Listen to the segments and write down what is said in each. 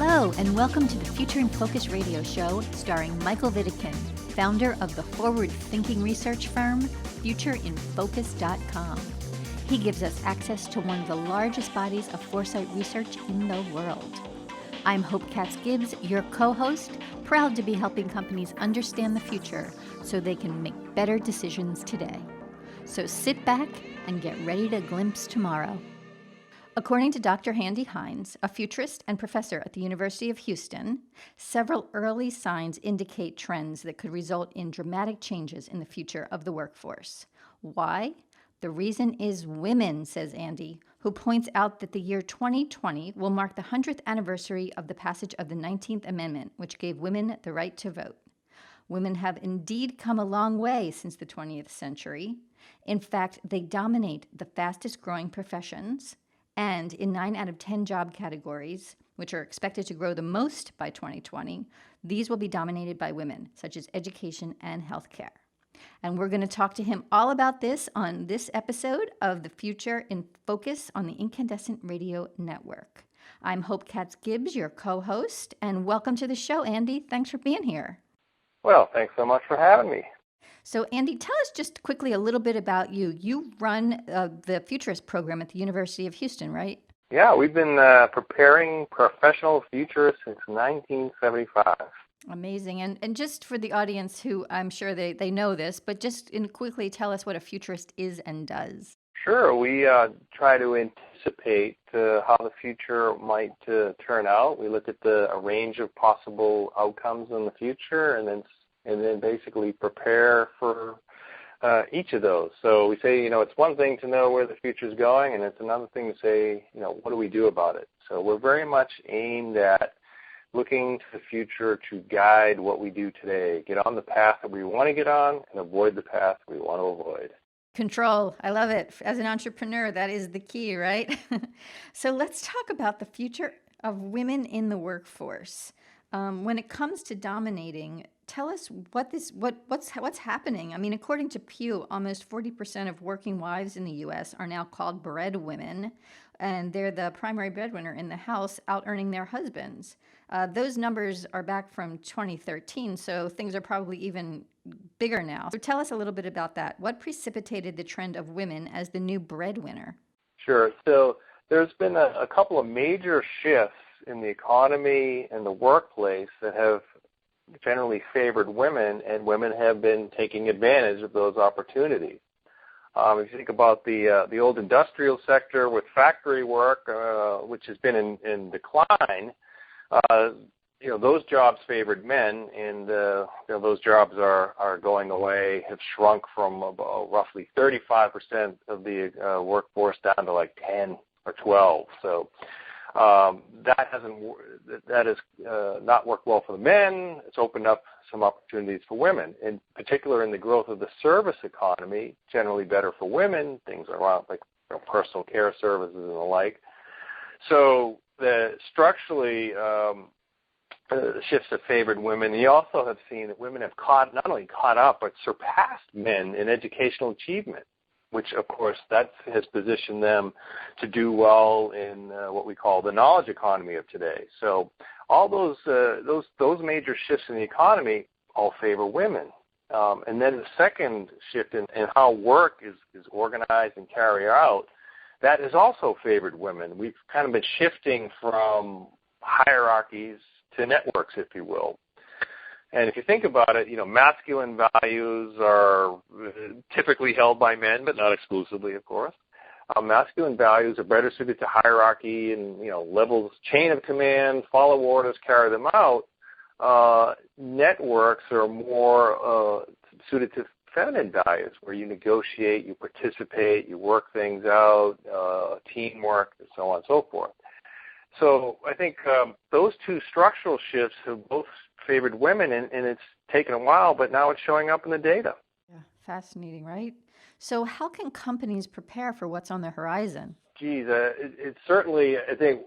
Hello, and welcome to the Future in Focus radio show starring Michael Witteken, founder of the forward-thinking research firm futureinfocus.com. He gives us access to one of the largest bodies of foresight research in the world. I'm Hope Katz Gibbs, your co-host, proud to be helping companies understand the future so they can make better decisions today. So sit back and get ready to glimpse tomorrow. According to Dr. Andy Hines, a futurist and professor at the University of Houston, several early signs indicate trends that could result in dramatic changes in the future of the workforce. Why? The reason is women, says Andy, who points out that the year 2020 will mark the 100th anniversary of the passage of the 19th Amendment, which gave women the right to vote. Women have indeed come a long way since the 20th century. In fact, they dominate the fastest growing professions. And in 9 out of 10 job categories, which are expected to grow the most by 2020, these will be dominated by women, such as education and healthcare. And we're going to talk to him all about this on this episode of The Future in Focus on the Incandescent Radio Network. I'm Hope Katz Gibbs, your co-host, and welcome to the show, Andy. Thanks for being here. Well, thanks so much for having me. So, Andy, tell us just quickly a little bit about you. You run the Futurist program at the University of Houston, right? Yeah, we've been preparing professional futurists since 1975. Amazing. And just for the audience who I'm sure they know this, but just quickly tell us what a futurist is and does. Sure. We try to anticipate how the future might turn out. We look at a range of possible outcomes in the future and then basically prepare for each of those. So we say, it's one thing to know where the future is going, and it's another thing to say, what do we do about it? So we're very much aimed at looking to the future to guide what we do today, get on the path that we want to get on and avoid the path we want to avoid. Control. I love it. As an entrepreneur, that is the key, right? So let's talk about the future of women in the workforce. When it comes to dominating, tell us what's happening. I mean, according to Pew, almost 40% of working wives in the U.S. are now called breadwomen, and they're the primary breadwinner in the house, out-earning their husbands. Those numbers are back from 2013, so things are probably even bigger now. So tell us a little bit about that. What precipitated the trend of women as the new breadwinner? Sure. So there's been a couple of major shifts in the economy and the workplace that have generally favored women, and women have been taking advantage of those opportunities. If you think about the old industrial sector with factory work, which has been in decline, those jobs favored men, and those jobs are going away, have shrunk from about roughly 35% of the workforce down to like 10 or 12. So that has not worked well for the men. It's opened up some opportunities for women, in particular in the growth of the service economy, generally better for women, things around like personal care services and the like. So structurally, the shifts have favored women. You also have seen that women have not only caught up, but surpassed men in educational achievement, which, of course, that has positioned them to do well in what we call the knowledge economy of today. So all those major shifts in the economy all favor women. And then the second shift in how work is organized and carried out, that has also favored women. We've kind of been shifting from hierarchies to networks, if you will. And if you think about it, masculine values are typically held by men, but not exclusively, of course. Masculine values are better suited to hierarchy and, levels, chain of command, follow orders, carry them out. Networks are more suited to feminine values, where you negotiate, you participate, you work things out, teamwork, and so on and so forth. So I think those two structural shifts have both favored women, and it's taken a while, but now it's showing up in the data. Yeah, fascinating, right? So how can companies prepare for what's on the horizon? Geez, it's certainly, I think,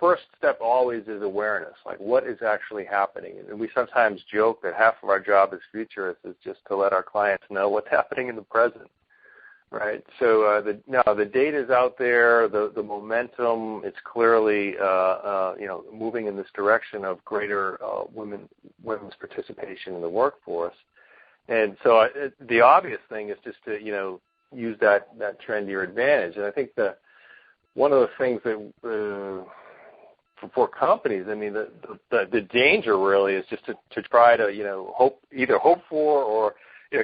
first step always is awareness, like what is actually happening. And we sometimes joke that half of our job as futurists is just to let our clients know what's happening in the present. Right. So the data is out there. The momentum, it's clearly moving in this direction of greater women's participation in the workforce. And so the obvious thing is just to use that trend to your advantage. And I think one of the things that for companies, I mean, the danger really is just to try to hope for or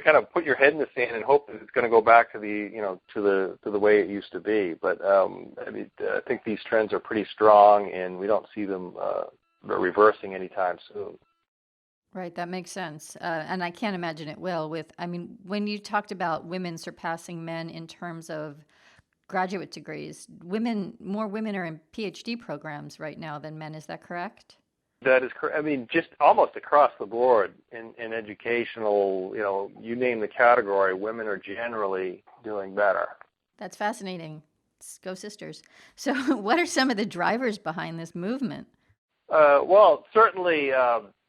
kind of put your head in the sand and hope that it's going to go back to the way it used to be. But I think these trends are pretty strong, and we don't see them reversing anytime soon. Right, that makes sense. And I can't imagine it will when you talked about women surpassing men in terms of graduate degrees, more women are in PhD programs right now than men, is that correct? That is correct. I mean, just almost across the board in educational, you name the category, women are generally doing better. That's fascinating. Go sisters. So what are some of the drivers behind this movement? Well, certainly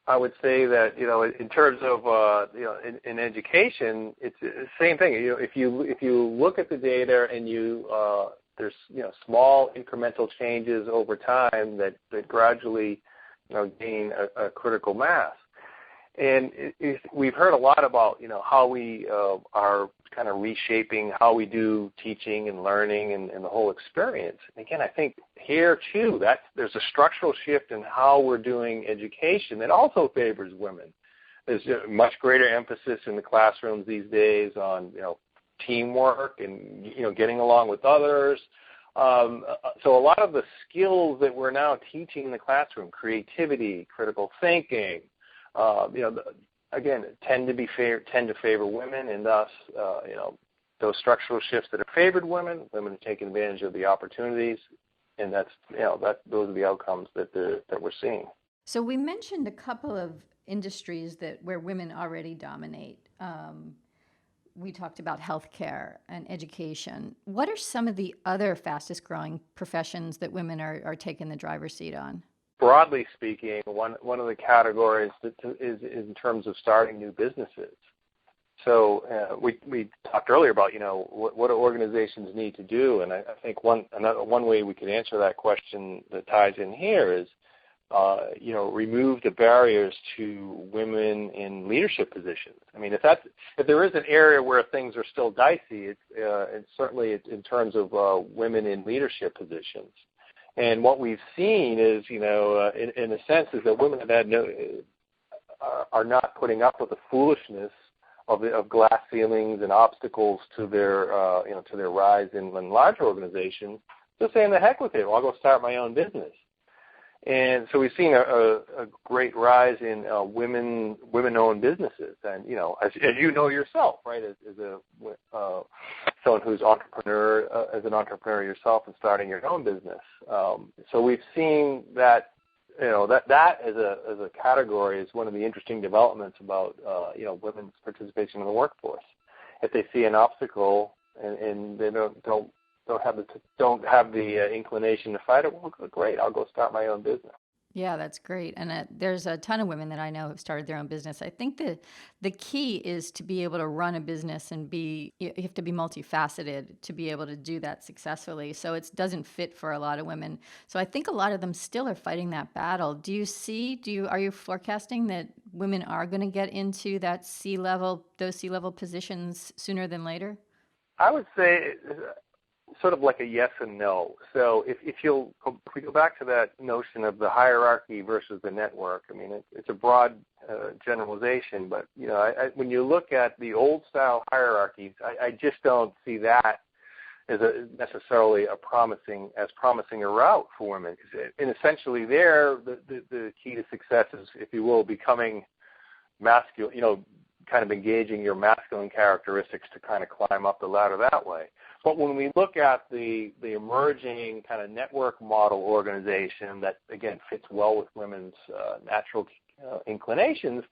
I would say that, in terms of, in education, it's the same thing. If you look at the data and there's, small incremental changes over time that gradually gain a critical mass. And we've heard a lot about, how we are kind of reshaping how we do teaching and learning and the whole experience. And again, I think here, too, there's a structural shift in how we're doing education that also favors women. There's a much greater emphasis in the classrooms these days on, teamwork and, getting along with others. So a lot of the skills that we're now teaching in the classroom, creativity, critical thinking, again, tend to favor women, and thus, those structural shifts that have favored women are taking advantage of the opportunities, and those are the outcomes that we're seeing. So we mentioned a couple of industries where women already dominate. We talked about healthcare and education. What are some of the other fastest growing professions that women are taking the driver's seat on? Broadly speaking, one of the categories is in terms of starting new businesses. So we talked earlier about what organizations need to do, and I think one way we could answer that question that ties in here is remove the barriers to women in leadership positions. I mean, if there is an area where things are still dicey, it's certainly in terms of women in leadership positions. And what we've seen is, in a sense, is that women are not putting up with the foolishness of glass ceilings and obstacles to their rise in larger organizations. Just saying, the heck with it, I'll go start my own business. And so we've seen a great rise in women-owned businesses, and as you know yourself, right, as someone who's as an entrepreneur yourself and starting your own business. So we've seen that that as a category is one of the interesting developments about women's participation in the workforce. If they see an obstacle and they don't have the inclination to fight it, well, great, I'll go start my own business. Yeah, that's great. And there's a ton of women that I know have started their own business. I think the key is to be able to run a business and you have to be multifaceted to be able to do that successfully. So it doesn't fit for a lot of women. So I think a lot of them still are fighting that battle. Are you forecasting that women are going to get into those C-level positions sooner than later? I would say sort of like a yes and no. So if we go back to that notion of the hierarchy versus the network, I mean, it's a broad generalization, but when you look at the old style hierarchies, I just don't see that as necessarily promising a route for women. And essentially, the key to success is, if you will, becoming masculine. Kind of engaging your masculine characteristics to kind of climb up the ladder that way. But when we look at the emerging kind of network model organization that, again, fits well with women's natural inclinations,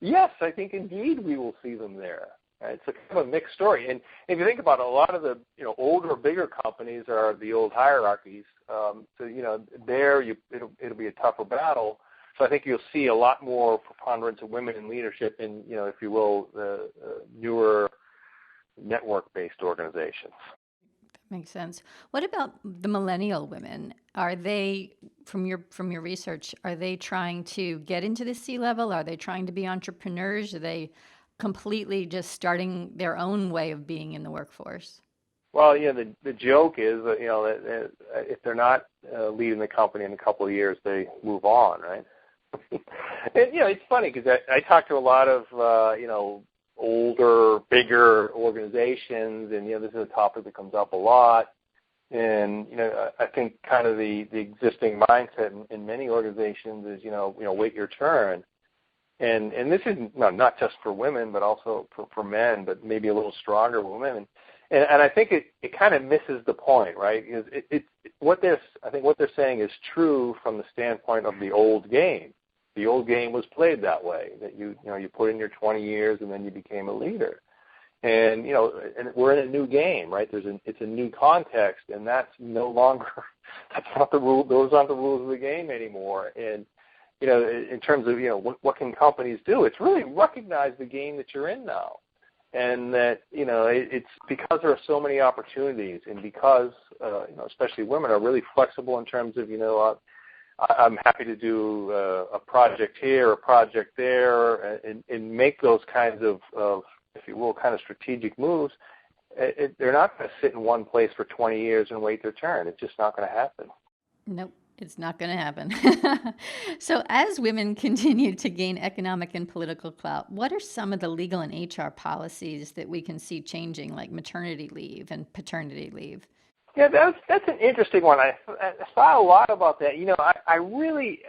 yes, I think indeed we will see them there. Right? It's a kind of a mixed story. And if you think about it, a lot of the older, bigger companies are the old hierarchies. So there it'll be a tougher battle. So I think you'll see a lot more preponderance of women in leadership in, if you will, the newer network-based organizations. Makes sense. What about the millennial women? Are they, from your research, are they trying to get into the C-level? Are they trying to be entrepreneurs? Are they completely just starting their own way of being in the workforce? Well, the joke is that, that if they're not leading the company in a couple of years, they move on, right? And, it's funny because I talk to a lot of, older, bigger organizations, and, this is a topic that comes up a lot. And, I think kind of the existing mindset in many organizations is, wait your turn. And this is not just for women, but also for men, but maybe a little stronger with women. And I think it kind of misses the point, right? Because I think what they're saying is true from the standpoint of the old game. The old game was played that way, that you put in your 20 years and then you became a leader. And, and we're in a new game, right? It's a new context, and that's no longer, that's not the rule, those aren't the rules of the game anymore. And, in terms of, what can companies do? It's really recognize the game that you're in now. And that, it's because there are so many opportunities, and because, especially women are really flexible in terms of, I'm happy to do a project here, a project there, and make those kinds of, if you will, kind of strategic moves. They're not going to sit in one place for 20 years and wait their turn. It's just not going to happen. Nope, it's not going to happen. So as women continue to gain economic and political clout, what are some of the legal and HR policies that we can see changing, like maternity leave and paternity leave? Yeah, that's an interesting one. I thought a lot about that. I really,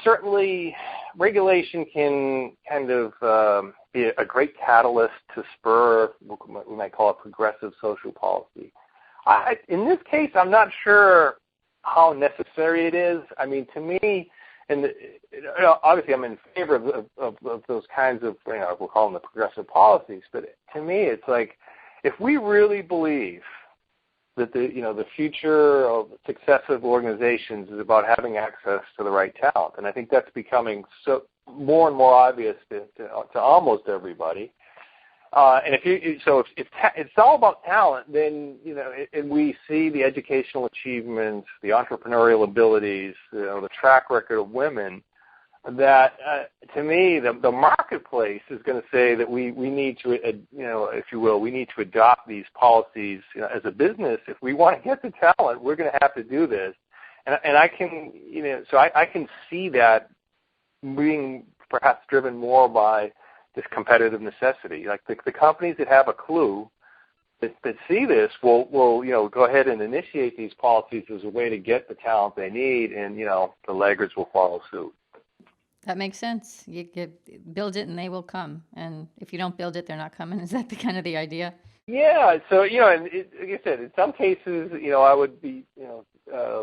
certainly regulation can kind of be a great catalyst to spur what we might call a progressive social policy. In this case, I'm not sure how necessary it is. I mean, to me, and obviously I'm in favor of those kinds of, we'll call them the progressive policies, but to me it's like, if we really believe that the future of successive organizations is about having access to the right talent, and I think that's becoming so more and more obvious to almost everybody. And if it's all about talent, then and we see the educational achievements, the entrepreneurial abilities, the track record of women, that to me the marketplace is going to say that we need to if you will, we need to adopt these policies as a business. If we want to get the talent, we're going to have to do this, and I can so I can see that being perhaps driven more by this competitive necessity. Like the companies that have a clue that see this will go ahead and initiate these policies as a way to get the talent they need, and the laggards will follow suit. That makes sense. You build it and they will come. And if you don't build it, they're not coming. Is that the idea? Yeah. So, and like I said, in some cases, I would be,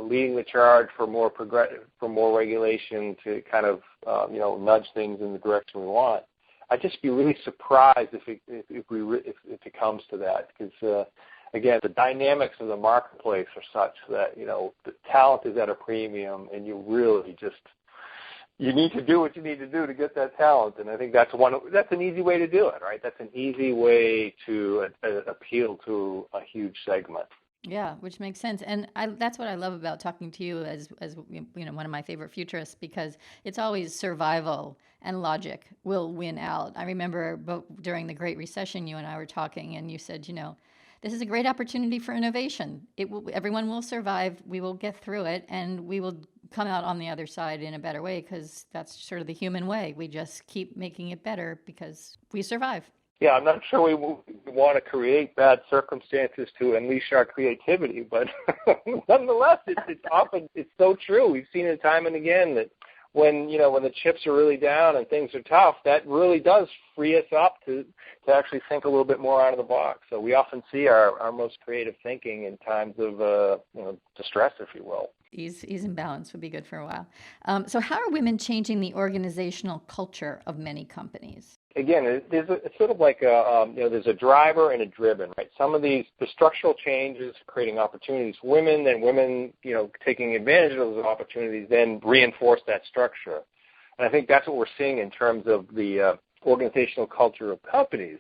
leading the charge for more regulation to kind of, nudge things in the direction we want. I'd just be really surprised if it comes to that, because, again, the dynamics of the marketplace are such that, the talent is at a premium, and you really just, you need to do what you need to do to get that talent, and I think that's an easy way to do it, right? That's an easy way to appeal to a huge segment. Yeah, which makes sense, and that's what I love about talking to you as one of my favorite futurists, because it's always survival and logic will win out. I remember during the Great Recession, you and I were talking, and you said, this is a great opportunity for innovation. Everyone will survive. We will get through it, and we will come out on the other side in a better way, because that's sort of the human way. We just keep making it better because we survive. Yeah, I'm not sure we want to create bad circumstances to unleash our creativity, but nonetheless, it's so true. We've seen it time and again that when the chips are really down and things are tough, that really does free us up to actually think a little bit more out of the box. So we often see our most creative thinking in times of distress, if you will. Ease and balance would be good for a while. So how are women changing the organizational culture of many companies? Again, it's sort of like there's a driver and a driven, right? Some of the structural changes creating opportunities for women, then women, taking advantage of those opportunities, then reinforce that structure. And I think that's what we're seeing in terms of the organizational culture of companies.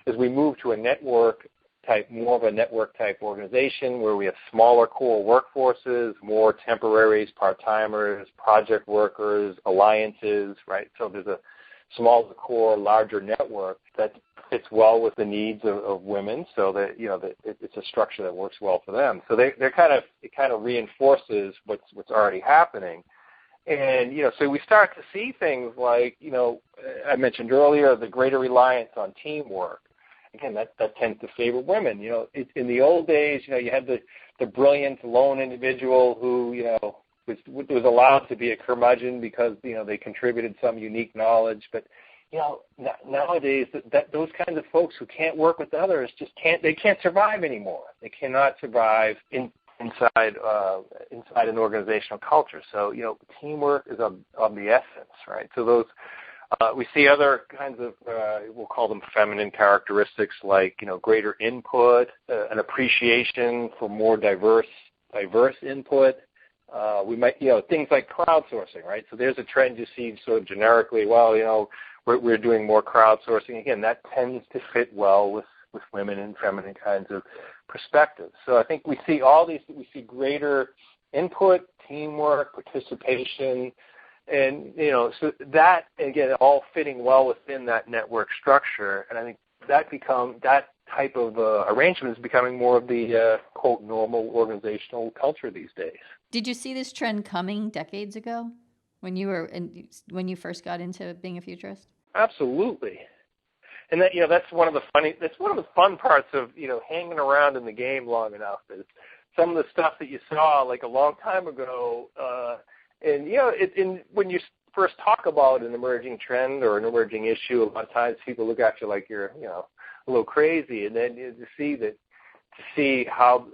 As we move to a network type, more of a network type organization where we have smaller core workforces, more temporaries, part-timers, project workers, alliances, right? So there's a smaller core, larger network that fits well with the needs of women, so that it's a structure that works well for them. So it kind of reinforces what's already happening. And, so we start to see things like, I mentioned earlier, the greater reliance on teamwork. Again, that tends to favor women. In the old days, you had the brilliant lone individual who, was allowed to be a curmudgeon because, they contributed some unique knowledge. But, nowadays, those kinds of folks who can't work with others they can't survive anymore. They cannot survive inside an organizational culture. So, teamwork is of the essence, right? So those, we see other kinds of, we'll call them feminine characteristics, like, greater input, an appreciation for more diverse input. We might, things like crowdsourcing, right? So there's a trend you see sort of generically, we're doing more crowdsourcing. Again, that tends to fit well with women and feminine kinds of perspectives. So I think we see we see greater input, teamwork, participation, and, so that, again, all fitting well within that network structure. And I think that type of arrangement is becoming more of the, quote, normal organizational culture these days. Did you see this trend coming decades ago when you first got into being a futurist? Absolutely. And that, that's one of the fun parts of, hanging around in the game long enough, is some of the stuff that you saw like a long time ago. And, when you first talk about an emerging trend or an emerging issue, a lot of times people look at you like you're, a little crazy. And then to see how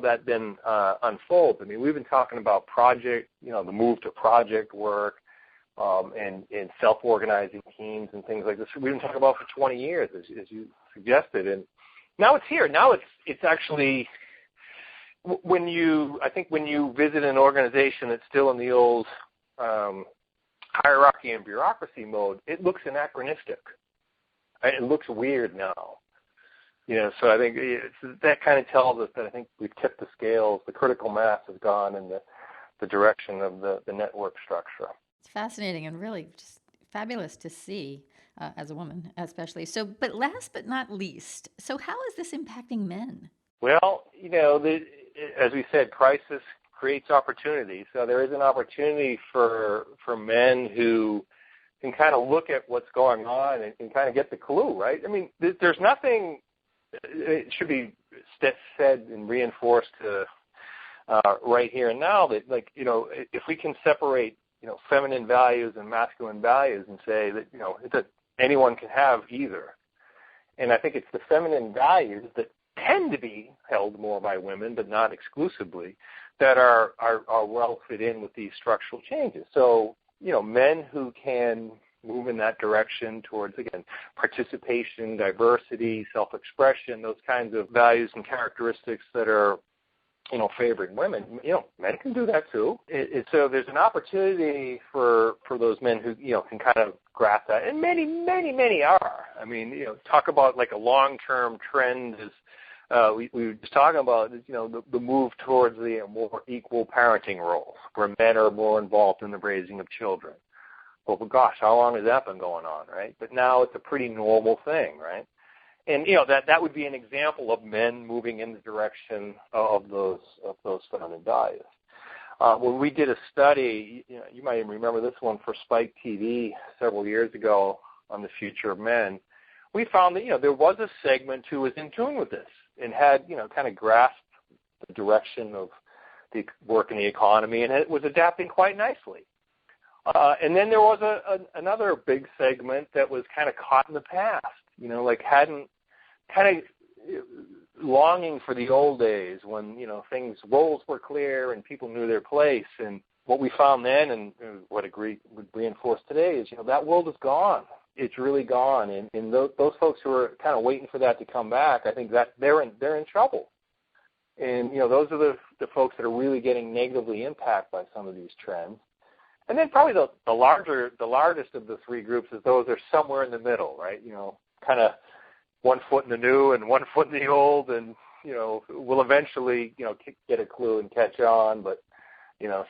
that then unfolds. I mean, we've been talking about project, the move to project work, and self-organizing teams and things like this. We've been talking about for 20 years, as you suggested, and now it's here. Now it's actually, when you visit an organization that's still in the old hierarchy and bureaucracy mode, it looks anachronistic. Right? It looks weird now. So I think that kind of tells us that I think we've tipped the scales. The critical mass has gone in the direction of the network structure. It's fascinating and really just fabulous to see as a woman, especially. So, but last but not least, so how is this impacting men? Well, as we said, crisis creates opportunity. So there is an opportunity for men who can kind of look at what's going on and kind of get the clue, right? I mean, there's nothing. It should be said and reinforced right here and now that, like, if we can separate, feminine values and masculine values and say that, that anyone can have either. And I think it's the feminine values that tend to be held more by women, but not exclusively, that are well fit in with these structural changes. So, men who can move in that direction towards, again, participation, diversity, self-expression, those kinds of values and characteristics that are, favoring women, men can do that too. So there's an opportunity for those men who, can kind of grasp that. And many, many, many are. I mean, talk about like a long-term trend is, we were just talking about, the move towards the more equal parenting roles, where men are more involved in the raising of children. Well, gosh, how long has that been going on, right? But now it's a pretty normal thing, right? And, that would be an example of men moving in the direction of those feminine values. When we did a study, you might even remember this one for Spike TV several years ago on the future of men, we found that, there was a segment who was in tune with this and had, kind of grasped the direction of the work in the economy, and it was adapting quite nicely. And then there was another big segment that was kind of caught in the past, like hadn't kind of longing for the old days when, roles were clear and people knew their place. And what we found then, and what would reinforce today, is, that world is gone. It's really gone. And those folks who are kind of waiting for that to come back, I think that they're in trouble. And, those are the folks that are really getting negatively impacted by some of these trends. And then probably the largest of the three groups is those that are somewhere in the middle, right? Kind of one foot in the new and one foot in the old, and we'll eventually get a clue and catch on, but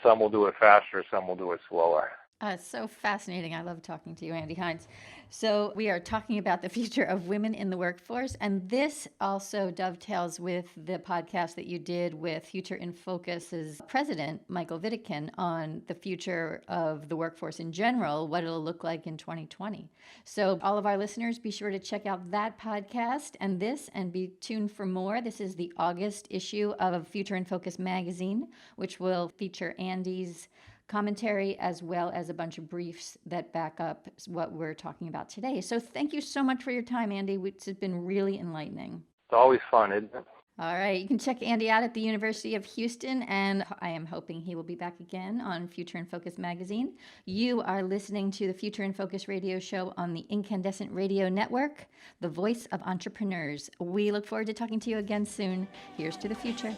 some will do it faster, some will do it slower. It's so fascinating. I love talking to you, Andy Hines. So we are talking about the future of women in the workforce, and this also dovetails with the podcast that you did with Future in Focus's president, Michael Wittekin, on the future of the workforce in general, what it'll look like in 2020. So all of our listeners, be sure to check out that podcast and this, and be tuned for more. This is the August issue of Future in Focus magazine, which will feature Andy's commentary as well as a bunch of briefs that back up what we're talking about today. So thank you so much for your time, Andy. It's been really enlightening. It's always fun, isn't it? All right. You can check Andy out at the University of Houston, and I am hoping he will be back again on Future in Focus magazine. You are listening to the Future in Focus radio show on the Incandescent Radio Network, the voice of entrepreneurs. We look forward to talking to you again soon. Here's to the future.